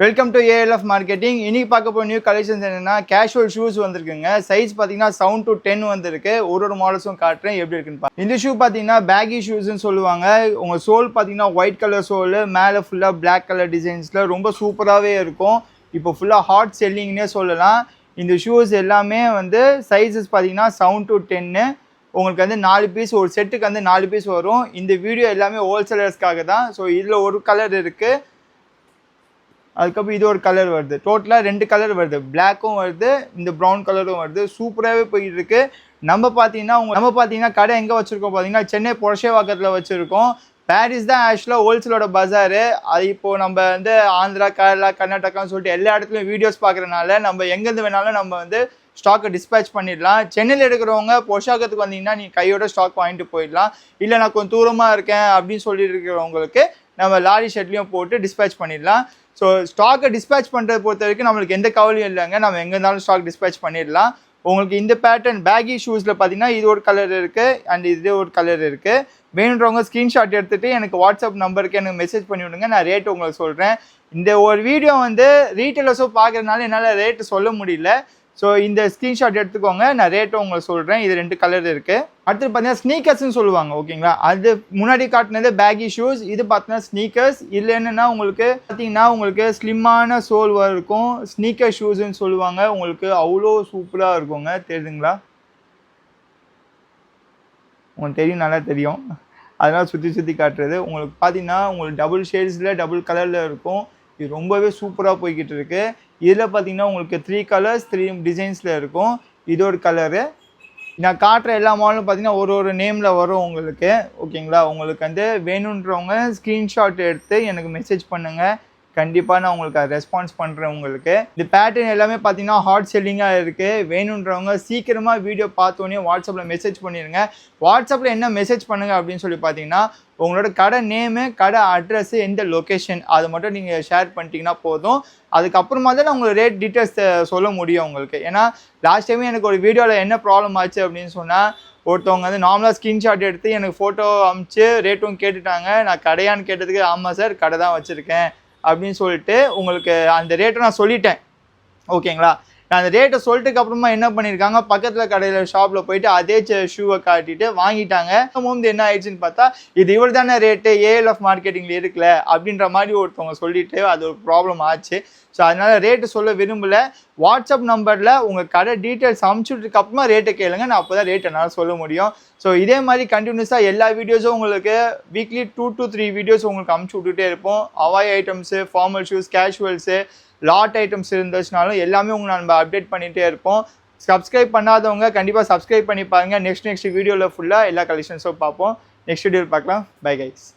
Welcome to ALF marketing. இன்னைக்கு பார்க்க போகிற நியூ கலெக்ஷன்ஸ் என்னென்னா கேஷுவல் ஷூஸ் வந்திருக்குங்க. சைஸ் பார்த்தீங்கன்னா 7 to 10 வந்திருக்கு. ஒரு மாடல்ஸும் காட்டுறேன் எப்படி இருக்குன்னு. இந்த ஷூ பார்த்தீங்கன்னா பேகி ஷூஸ்ன்னு சொல்லுவாங்க. உங்கள் சோல் பார்த்தீங்கன்னா ஒயிட் கலர் சோலு, மேலே ஃபுல்லாக பிளாக் கலர் டிசைன்ஸில் ரொம்ப சூப்பராகவே இருக்கும். இப்போ ஃபுல்லாக ஹாட் செல்லிங்னே சொல்லலாம். இந்த ஷூஸ் எல்லாமே வந்து சைஸஸ் பார்த்தீங்கன்னா 7 to 10. உங்களுக்கு வந்து 4 பீஸ், ஒரு செட்டுக்கு வந்து 4 பீஸ் வரும். இந்த வீடியோ எல்லாமே ஹோல்சேலர்ஸ்க்காக தான். ஸோ இதில் ஒரு கலர் இருக்குது, அதுக்கப்புறம் இது ஒரு கலர் வருது. டோட்டலாக 2 கலர் வருது, பிளாக்கும் வருது, இந்த ப்ரௌன் கலரும் வருது. சூப்பராகவே போயிட்டு இருக்கு. நம்ம பார்த்தீங்கன்னா கடை எங்கே வச்சுருக்கோம் பார்த்தீங்கன்னா சென்னை புரஷேவாக்கத்தில் வச்சுருக்கோம். பாரிஸ் தான் ஆக்சுவலாக ஹோல்சேலோட பஜாரு. அது இப்போது நம்ம வந்து ஆந்திரா, கேரளா, கர்நாடகான்னு சொல்லிட்டு எல்லா இடத்துலையும் வீடியோஸ் பார்க்குறதுனால நம்ம எங்கேருந்து வேணாலும் நம்ம வந்து ஸ்டாக்கை டிஸ்பேச் பண்ணிடலாம். சென்னையில் எடுக்கிறவங்க பொஷாக்கத்துக்கு வந்தீங்கன்னா நீங்கள் கையோட ஸ்டாக் வாங்கிட்டு போயிடலாம். இல்லை நான் கொஞ்சம் தூரமாக இருக்கேன் அப்படின்னு சொல்லிட்டு இருக்கிறவங்களுக்கு நம்ம லாரி ஷெட்லேயும் போட்டு டிஸ்பேச் பண்ணிடலாம். ஸோ ஸ்டாக்கை டிஸ்பேச் பண்ணுறதை பொறுத்த வரைக்கும் நம்மளுக்கு எந்த கவலையும் இல்லைங்க. நம்ம எங்கே இருந்தாலும் ஸ்டாக் டிஸ்பேச் பண்ணிடலாம். உங்களுக்கு இந்த பேட்டர்ன் பேகி ஷூஸில் பார்த்தீங்கன்னா இது ஒரு கலர் இருக்குது அண்ட் இது ஒரு கலர் இருக்குது. வேணுன்றவங்க ஸ்க்ரீன்ஷாட் எடுத்துகிட்டு எனக்கு வாட்ஸ்அப் நம்பருக்கு எனக்கு மெசேஜ் பண்ணி விடுங்க. நான் ரேட்டு உங்களுக்கு சொல்கிறேன். இந்த ஒரு வீடியோ வந்து ரீட்டெயிலர்ஸும் பார்க்குறதுனால என்னால் ரேட்டு சொல்ல முடியல. ஸோ இந்த ஸ்க்ரீன்ஷாட் எடுத்துக்கோங்க, நான் ரேட்டும் உங்களுக்கு சொல்கிறேன். இது 2 கலர் இருக்குது. அடுத்து பார்த்தீங்கன்னா ஸ்னீக்கர்ஸ்ன்னு சொல்லுவாங்க, ஓகேங்களா? அது முன்னாடி காட்டினது பேகி ஷூஸ், இது பார்த்தீங்கன்னா ஸ்னீக்கர்ஸ். இதில் என்னென்னா உங்களுக்கு பார்த்தீங்கன்னா உங்களுக்கு ஸ்லிம்மான சோல் இருக்கும். ஸ்னீக்கர் ஷூஸ்ன்னு சொல்லுவாங்க. உங்களுக்கு அவ்வளோ சூப்பராக இருக்குங்க. தெரியுதுங்களா? உங்களுக்கு தெரியும், நல்லா தெரியும். அதனால் சுற்றி காட்டுறது. உங்களுக்கு பார்த்தீங்கன்னா உங்களுக்கு டபுள் ஷேட்ஸில் டபுள் கலரில் இருக்கும். இது ரொம்பவே சூப்பராக போய்கிட்டு இருக்குது. இதில் பார்த்தீங்கன்னா உங்களுக்கு 3 கலர்ஸ் 3 டிசைன்ஸில் இருக்கும். இது ஒரு கலரு. நான் காட்டுற எல்லா மாடலும் பார்த்தீங்கன்னா ஒரு நேமில் வரும் உங்களுக்கு, ஓகேங்களா? உங்களுக்கு வந்து வேணுன்றவங்க ஸ்க்ரீன்ஷாட் எடுத்து எனக்கு மெசேஜ் பண்ணுங்கள். கண்டிப்பாக நான் உங்களுக்கு அதை ரெஸ்பான்ஸ் பண்ணுறேன். உங்களுக்கு இந்த பேட்டர்ன் எல்லாமே பார்த்தீங்கன்னா ஹாட் செல்லிங்காக இருக்குது. வேணுன்றவங்க சீக்கிரமாக வீடியோ பார்த்தோன்னே வாட்ஸ்அப்பில் மெசேஜ் பண்ணிடுங்க. வாட்ஸ்அப்பில் என்ன மெசேஜ் பண்ணுங்கள் அப்படின்னு சொல்லி பார்த்தீங்கன்னா உங்களோட கடை நேமு, கடை அட்ரஸ்ஸு, எந்த லொக்கேஷன், அதை மட்டும் நீங்கள் ஷேர் பண்ணிட்டீங்கன்னா போதும். அதுக்கப்புறமா தான் நான் உங்களுக்கு ரேட் டீட்டெயில்ஸ் சொல்ல முடியும் உங்களுக்கு. ஏன்னா லாஸ்ட் டைமே எனக்கு ஒரு வீடியோவில் என்ன ப்ராப்ளம் ஆச்சு அப்படின்னு சொன்னால் ஒருத்தவங்க வந்து நார்மலாக ஸ்க்ரீன்ஷாட் எடுத்து எனக்கு ஃபோட்டோ அனுப்பிச்சு ரேட்டும் கேட்டுட்டாங்க. நான் கடையான்னு கேட்டதுக்கு ஆமாம் சார் கடை தான் வச்சுருக்கேன் அப்படின்னு சொல்லிட்டு உங்களுக்கு அந்த ரேட்டை நான் சொல்லிட்டேன், ஓகேங்களா? நான் அந்த ரேட்டை சொல்லிட்டுக்கு அப்புறமா என்ன பண்ணியிருக்காங்க, பக்கத்தில் கடையில் ஷாப்பில் போயிட்டு அதே ஷூவை காட்டிட்டு வாங்கிட்டாங்க. வந்து என்ன ஆயிடுச்சுன்னு பார்த்தா இது இவர் தானே ரேட்டு ALF மார்க்கெட்டிங்கில் இருக்குல்ல அப்படின்ற மாதிரி ஒருத்தவங்க சொல்லிட்டு அது ஒரு ப்ராப்ளம் ஆச்சு. ஸோ அதனால் ரேட்டு சொல்ல விரும்பலை. வாட்ஸ்அப் நம்பரில் உங்கள் கடை டீட்டெயில்ஸ் அனுப்பிச்சுட்டுக்கு அப்புறமா ரேட்டை கேளுங்க. நான் அப்போ தான் ரேட் என்னால் சொல்ல முடியும். ஸோ இதே மாதிரி கண்டினியூஸாக எல்லா வீடியோஸும் உங்களுக்கு வீக்லி 2 to 3 வீடியோஸ் உங்களுக்கு அனுப்பிச்சி விட்டுட்டே இருப்போம். அவாய் items, formal shoes, casuals, lot items இருந்துச்சுனாலும் எல்லாமே உங்களுக்கு நம்ம அப்டேட் பண்ணிகிட்டே இருப்போம். சப்ஸ்கிரைப் பண்ணாதவங்க கண்டிப்பாக சப்ஸ்கிரைப் பண்ணி பாருங்கள். நெக்ஸ்ட் வீடியோவில் ஃபுல்லாக எல்லா கலெக்ஷன்ஸும் பார்ப்போம். நெக்ஸ்ட் வீடியோவில் பார்க்கலாம். Bye guys.